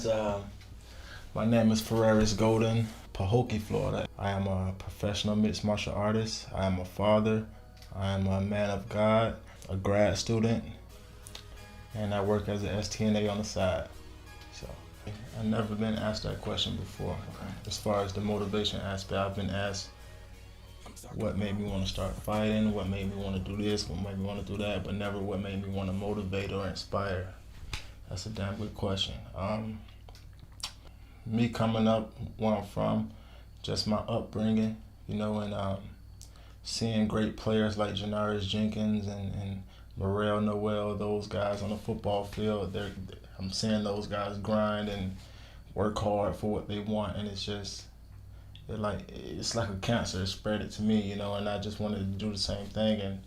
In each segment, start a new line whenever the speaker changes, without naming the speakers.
guys. My name is Feraris Golden, Pahokee, Florida. I am a professional mixed martial artist. I am a father. I am a man of God, a grad student, and I work as an STNA on the side. So I've never been asked that question before. As far as the motivation aspect, I've been asked what made me want to start fighting, what made me want to do this, what made me want to do that, but never what made me want to motivate or inspire. That's a damn good question. Me coming up where I'm from, just my upbringing, and seeing great players like Janaris Jenkins and Morel Noel, those guys on the football field, I'm seeing those guys grind and work hard for what they want, and it's like a cancer. It spread it to me, and I just wanted to do the same thing, and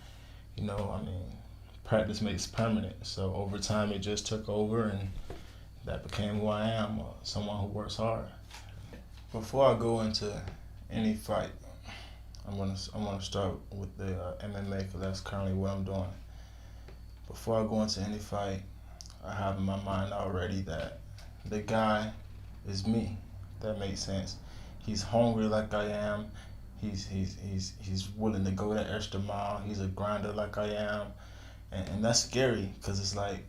practice makes permanent. So over time, it just took over, and that became who I am, someone who works hard. Before I go into any fight, I'm gonna start with the MMA because that's currently what I'm doing. Before I go into any fight, I have in my mind already that the guy is me. If that makes sense. He's hungry like I am. He's willing to go that extra mile. He's a grinder like I am, and that's scary because it's like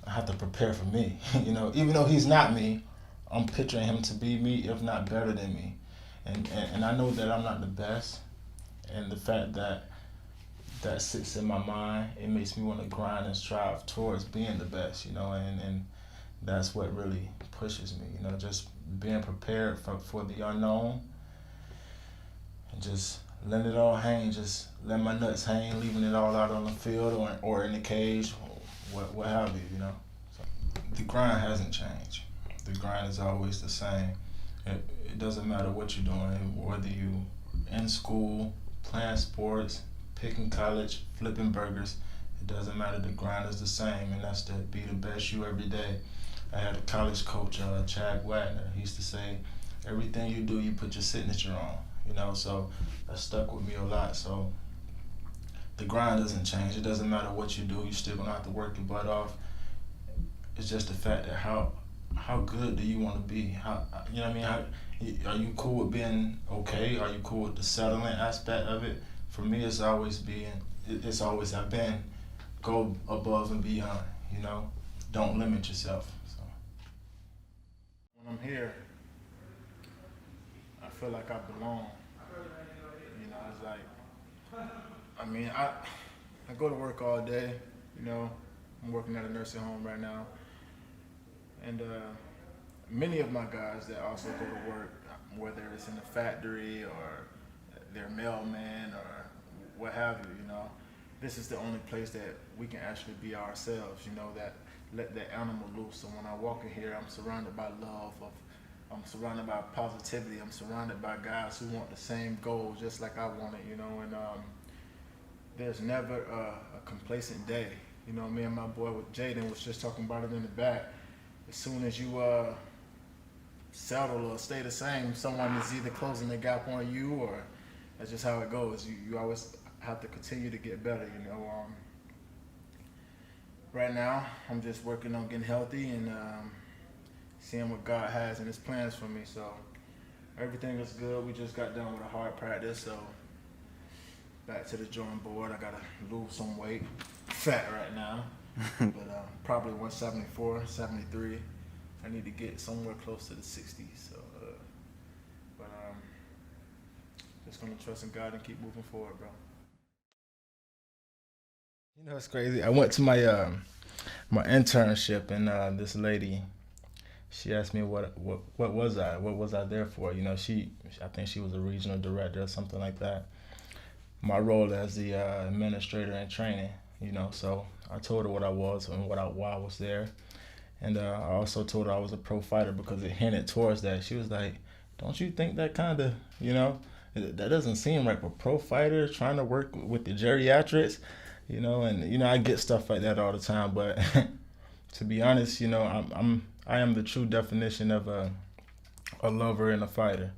I have to prepare for me. Even though he's not me, I'm picturing him to be me, if not better than me, and I know that I'm not the best, and the fact that sits in my mind, it makes me want to grind and strive towards being the best. And that's what really pushes me. Just being prepared for the unknown, and just letting it all hang, just letting my nuts hang, leaving it all out on the field or in the cage, what have you, So the grind hasn't changed. The grind is always the same. It doesn't matter what you're doing, whether you in school, playing sports, picking college, flipping burgers, it doesn't matter. The grind is the same, and that's to be the best you every day. I had a college coach, Chad Wagner. He used to say, everything you do, you put your signature on. So that stuck with me a lot. So the grind doesn't change. It doesn't matter what you do. You're still gonna have to work your butt off. It's just the fact that how good do you want to be? Are you cool with being okay? Are you cool with the settling aspect of it? For me, it's always have been go above and beyond. Don't limit yourself. So when I'm here, I feel like I belong. It's like, I go to work all day, I'm working at a nursing home right now. And many of my guys that also go to work, whether it's in a factory or they're mailmen or what have you, this is the only place that we can actually be ourselves, that let that animal loose. So when I walk in here, I'm surrounded by love, I'm surrounded by positivity, I'm surrounded by guys who want the same goal just like I want it, and there's never a complacent day. Me and my boy with Jaden was just talking about it in the back. As soon as you settle or stay the same, someone is either closing the gap on you, or that's just how it goes. You always have to continue to get better, Right now, I'm just working on getting healthy and seeing what God has in His plans for me. So everything is good. We just got done with a hard practice, so back to the drawing board. I gotta lose some weight. Fat right now, but probably 174, 73. I need to get somewhere close to the 60s. So, just gonna trust in God and keep moving forward, bro. It's crazy. I went to my my internship, and this lady, she asked me what was I there for? I think she was a regional director or something like that. My role as the administrator in training, so I told her what I was and why I was there, and I also told her I was a pro fighter because it hinted towards that. She was like, "Don't you think that kind of, that doesn't seem like a pro fighter trying to work with the geriatrics?" And I get stuff like that all the time, but to be honest, I am the true definition of a lover and a fighter.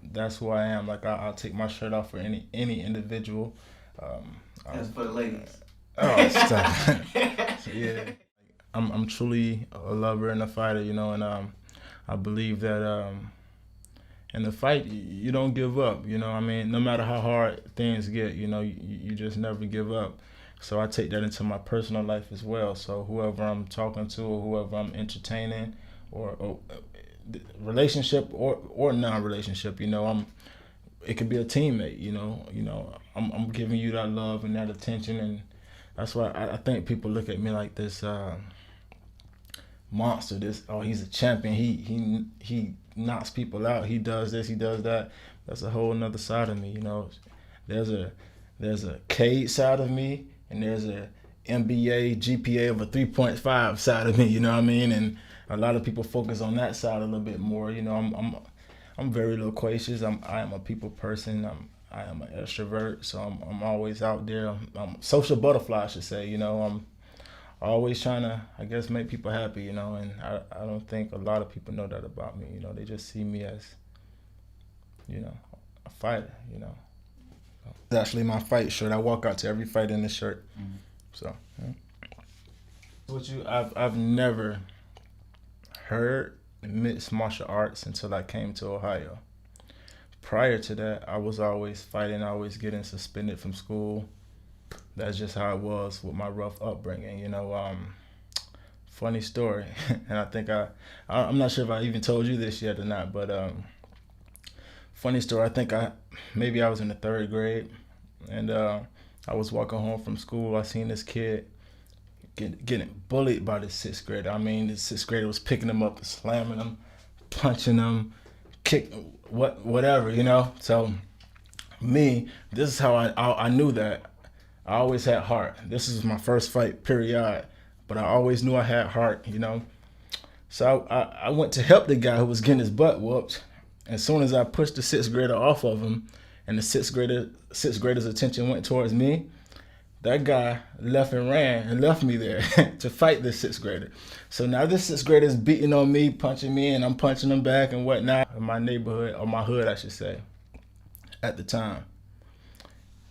That's who I am. Like I'll take my shirt off for any individual.
That's for the ladies.
Oh, stop. Yeah. I'm truly a lover and a fighter, and I believe that in the fight you don't give up. I mean, no matter how hard things get, you just never give up. So I take that into my personal life as well. So whoever I'm talking to or whoever I'm entertaining, or relationship or non-relationship, it could be a teammate. I'm giving you that love and that attention, and that's why I think people look at me like this monster. He's a champion. He knocks people out. He does this. He does that. That's a whole another side of me. There's a Cade side of me, and there's a NBA GPA of a 3.5 side of me. You know what I mean? And a lot of people focus on that side a little bit more. I'm very loquacious. I am a people person. I am an extrovert, so I'm always out there. I'm a social butterfly, I should say. I'm always trying to, I guess, make people happy. And I don't think a lot of people know that about me. They just see me as, a fighter. It's actually my fight shirt. I walk out to every fight in this shirt. Mm-hmm. So, I've never heard mixed martial arts until I came to Ohio. Prior to that, I was always fighting, always getting suspended from school. That's just how it was with my rough upbringing. Funny story, and I think I'm not sure if I even told you this yet or not, but funny story. I think maybe I was in the 3rd grade, and I was walking home from school. I seen this kid getting bullied by the 6th grader. I mean, the 6th grader was picking him up, slamming him, punching him, kicking, whatever. So me, this is how I knew that I always had heart. This is my first fight, period. But I always knew I had heart. So I went to help the guy who was getting his butt whooped. As soon as I pushed the 6th grader off of him, and the 6th grader's attention went towards me, that guy left and ran and left me there to fight this 6th grader. So now this 6th grader is beating on me, punching me, and I'm punching him back and whatnot. In my neighborhood, or my hood, I should say, at the time,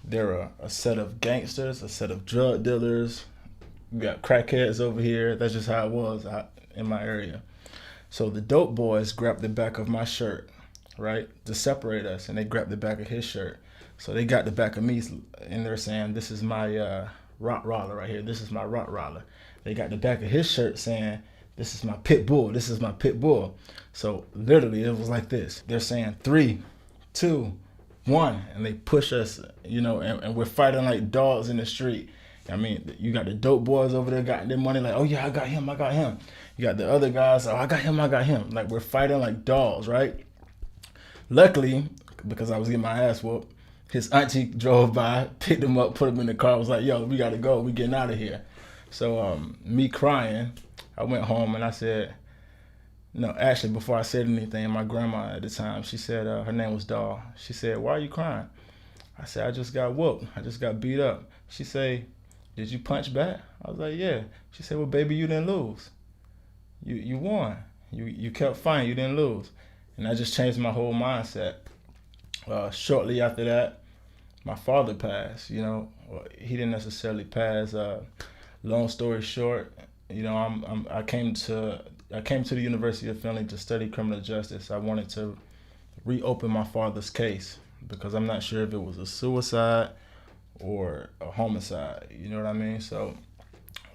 there are a set of gangsters, a set of drug dealers. We got crackheads over here. That's just how it was in my area. So the dope boys grabbed the back of my shirt, right, to separate us, and they grabbed the back of his shirt. So they got the back of me, and they're saying, this is my Rottweiler right here. This is my Rottweiler. They got the back of his shirt saying, this is my pit bull. This is my pit bull. So literally it was like this. They're saying 3, 2, 1, and they push us, and we're fighting like dogs in the street. I mean, you got the dope boys over there got their money like, oh yeah, I got him. You got the other guys, oh, I got him. Like, we're fighting like dogs, right? Luckily, because I was getting my ass whooped, his auntie drove by, picked him up, put him in the car, was like, yo, we gotta go, we getting out of here. So me crying, I went home and I said, no, actually before I said anything, my grandma at the time, she said, her name was Doll. She said, why are you crying? I said, I just got whooped. I just got beat up. She said, did you punch back? I was like, yeah. She said, well, baby, you didn't lose. You won. You kept fighting, you didn't lose. And that just changed my whole mindset. Shortly after that, my father passed. He didn't necessarily pass. Long story short, I came to the University of Philly to study criminal justice. I wanted to reopen my father's case because I'm not sure if it was a suicide or a homicide. You know what I mean? So,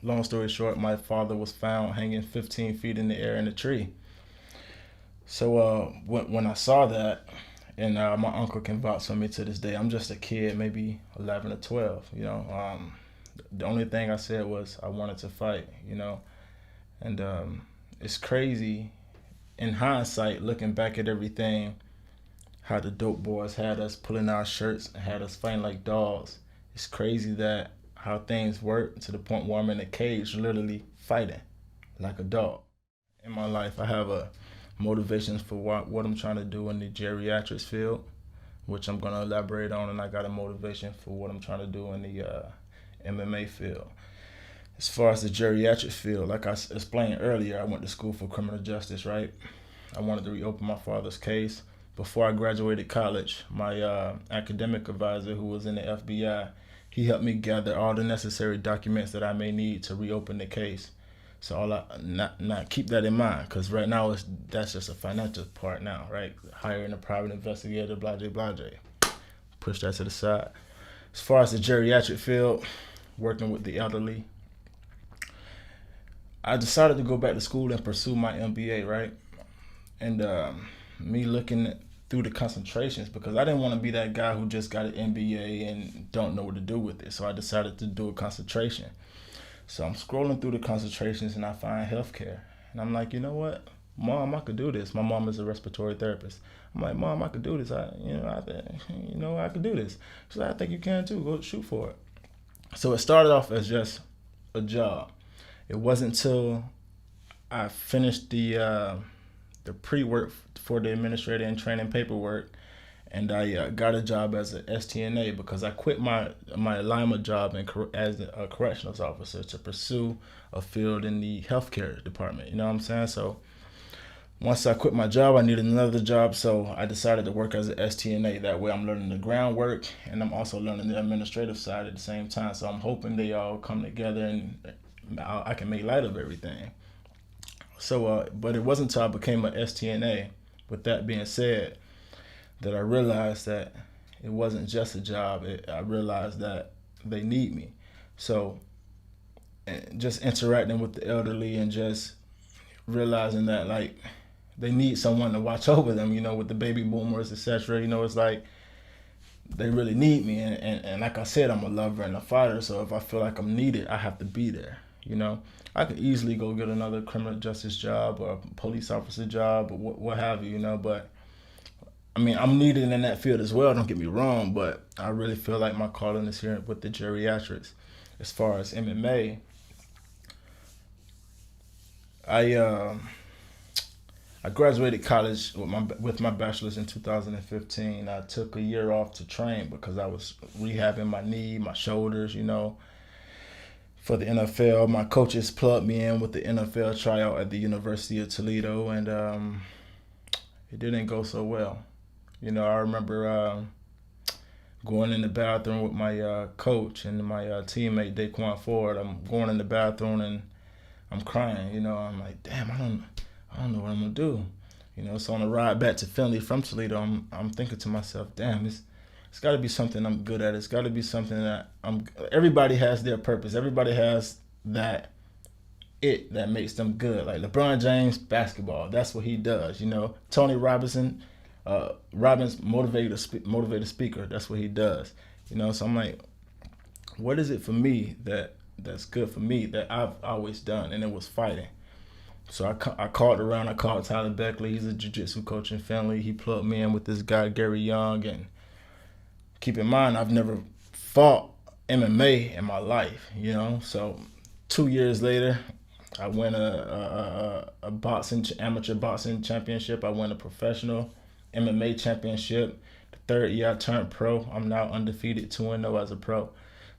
long story short, my father was found hanging 15 feet in the air in a tree. So when I saw that, and my uncle can vouch for me to this day, I'm just a kid, maybe 11 or 12, the only thing I said was I wanted to fight, and it's crazy in hindsight, looking back at everything, how the dope boys had us pulling our shirts and had us fighting like dogs. It's crazy that how things work to the point where I'm in a cage literally fighting like a dog. In my life, I have a motivations for what I'm trying to do in the geriatrics field, which I'm going to elaborate on, and I got a motivation for what I'm trying to do in the MMA field. As far as the geriatrics field, like I explained earlier, I went to school for criminal justice, right? I wanted to reopen my father's case. Before I graduated college, my academic advisor, who was in the FBI, he helped me gather all the necessary documents that I may need to reopen the case. So all I not keep that in mind, because right now that's just a financial part now, right? Hiring a private investigator, blah blah blah. Push that to the side. As far as the geriatric field, working with the elderly, I decided to go back to school and pursue my MBA, right? And me looking through the concentrations, because I didn't want to be that guy who just got an MBA and don't know what to do with it. So I decided to do a concentration. So I'm scrolling through the concentrations and I find healthcare. And I'm like, you know what? Mom, I could do this. My mom is a respiratory therapist. I'm like, Mom, I could do this. I could do this. She's like, I think you can too. Go shoot for it. So it started off as just a job. It wasn't until I finished the pre-work for the administrator and training paperwork, and I got a job as an STNA, because I quit my alignment job as a corrections officer to pursue a field in the healthcare department. You know what I'm saying? So once I quit my job, I needed another job, so I decided to work as an STNA. That way I'm learning the groundwork and I'm also learning the administrative side at the same time. So I'm hoping they all come together and I can make light of everything. So, but it wasn't until I became an STNA, with that being said, that I realized that it wasn't just a job. I realized that they need me. So just interacting with the elderly and just realizing that, like, they need someone to watch over them, with the baby boomers, etc. It's like they really need me. And like I said, I'm a lover and a fighter. So if I feel like I'm needed, I have to be there. I could easily go get another criminal justice job or a police officer job or what have you, but I mean, I'm needed in that field as well, don't get me wrong, but I really feel like my calling is here with the geriatrics. As far as MMA, I graduated college with my bachelor's in 2015. I took a year off to train because I was rehabbing my knee, my shoulders, for the NFL. My coaches plugged me in with the NFL tryout at the University of Toledo, and it didn't go so well. I remember going in the bathroom with my coach and my teammate Daquan Ford. I'm going in the bathroom and I'm crying. I'm like, damn, I don't know what I'm gonna do. So on the ride back to Finley from Toledo, I'm thinking to myself, damn, it's got to be something I'm good at. It's got to be something that everybody has their purpose. Everybody has that that makes them good. Like LeBron James, basketball. That's what he does. Tony Robbins, motivated speaker. That's what he does. So I'm like, what is it for me that's good for me that I've always done? And it was fighting. So I called around. I called Tyler Beckley. He's a jiu-jitsu coach in Finley. He plugged me in with this guy, Gary Young. And keep in mind, I've never fought MMA in my life, So 2 years later, I win a amateur boxing championship. I win a professional MMA championship. The third year I turned pro. I'm now undefeated, 2-0 as a pro.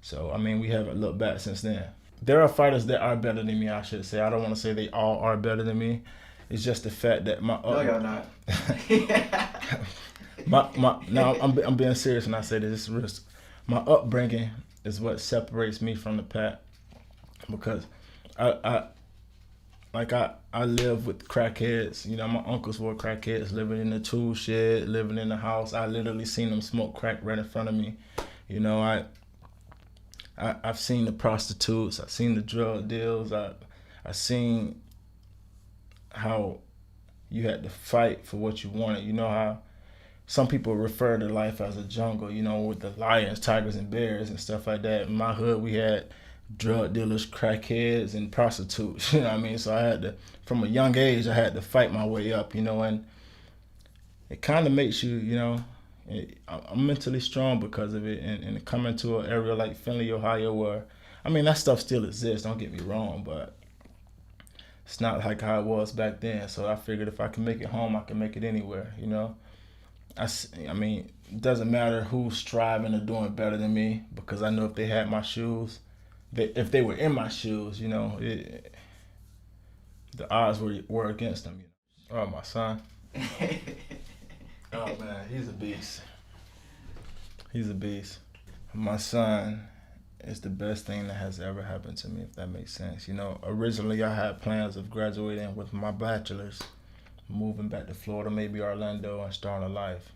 So, I mean, we haven't looked back since then. There are fighters that are better than me, I should say. I don't want to say they all are better than me. It's just the fact that
No, you're not.
Now I'm being serious when I say this. It's risk. My upbringing is what separates me from the pack, because I live with crackheads. My uncles were crackheads, living in the tool shed, living in the house. I literally seen them smoke crack right in front of me. I've seen the prostitutes. I've seen the drug deals. I've seen how you had to fight for what you wanted. How some people refer to life as a jungle, with the lions, tigers, and bears and stuff like that. In my hood, we had drug dealers, crackheads, and prostitutes. So I had to, from a young age, I had to fight my way up, and it kind of makes you, I'm mentally strong because of it. And coming to an area like Findlay, Ohio, where, that stuff still exists, don't get me wrong, but it's not like how it was back then. So I figured if I can make it home, I can make it anywhere, it doesn't matter who's striving or doing better than me, because I know if they had my shoes, if they were in my shoes, the odds were against them. Oh, my son. Oh, man, he's a beast. My son it's the best thing that has ever happened to me, if that makes sense. You know, originally I had plans of graduating with my bachelor's, moving back to Florida, maybe Orlando, and starting a life.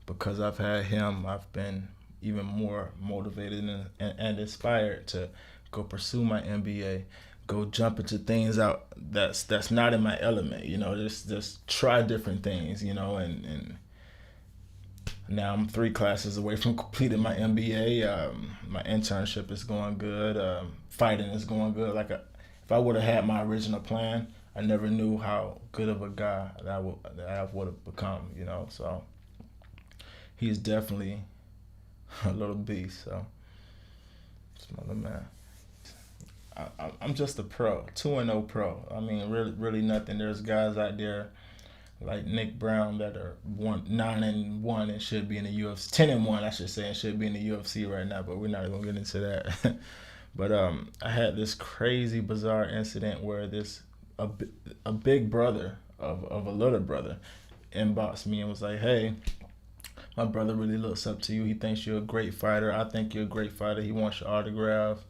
Because I've had him, I've been even more motivated and inspired to go pursue my MBA, go jump into things out that's not in my element. You know, just try different things. You know, and now I'm 3 classes away from completing my MBA. My internship is going good. Fighting is going good. If I would have had my original plan, I never knew how good of a guy that I would have become. You know, so he's definitely a little beast. So it's my little man. I'm just a pro, 2-0 pro. I mean, really nothing. There's guys out there like Nick Brown that are 9-1 and should be in the UFC, 10-1 I should say, and should be in the UFC right now. But we're not gonna get into that. But I had this crazy, bizarre incident where a big brother of a little brother inboxed me and was like, "Hey, my brother really looks up to you. He thinks you're a great fighter. I think you're a great fighter. He wants your autograph."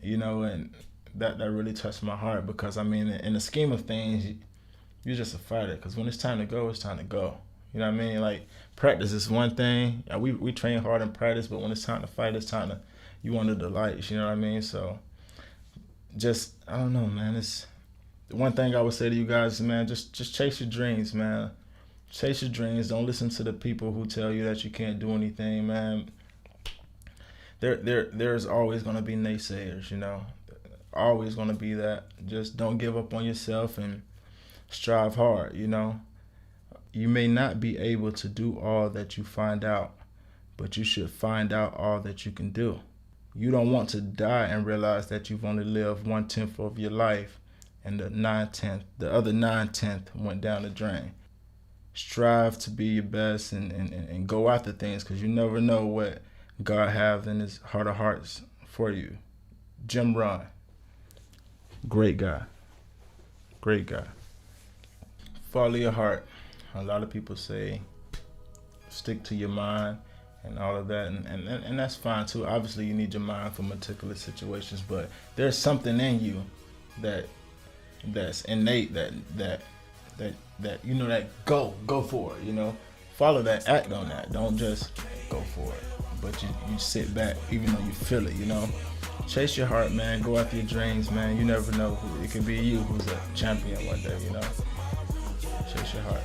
You know, and that really touched my heart because, I mean, in the scheme of things, you're just a fighter. Because when it's time to go, it's time to go. You know what I mean? Like, practice is one thing. We train hard in practice, but when it's time to fight, it's time to, you under the lights. You know what I mean? So, just, I don't know, man. It's the one thing I would say to you guys, man, just chase your dreams, man. Chase your dreams. Don't listen to the people who tell you that you can't do anything, man. There's always going to be naysayers, you know. Always going to be that. Just don't give up on yourself and strive hard, you know. You may not be able to do all that you find out, but you should find out all that you can do. You don't want to die and realize that you've only lived 1/10 of your life and the other 9/10 went down the drain. Strive to be your best and go after things, because you never know what God has in his heart of hearts for you. Jim Ron, great guy. Great guy. Follow your heart. A lot of people say stick to your mind and all of that, and that's fine too. Obviously you need your mind for meticulous situations, but there's something in you that's innate that you know, that go for it, you know. Follow that, act on that. Don't just go for it, but you sit back even though you feel it, you know. Chase your heart, man. Go after your dreams, man. You never know it could be you who's a champion one day, you know. Chase your heart.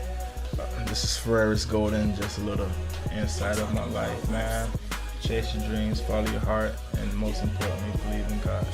This is Feraris Golden, just a little insight of my life, man. Chase your dreams, follow your heart, and most importantly, believe in God.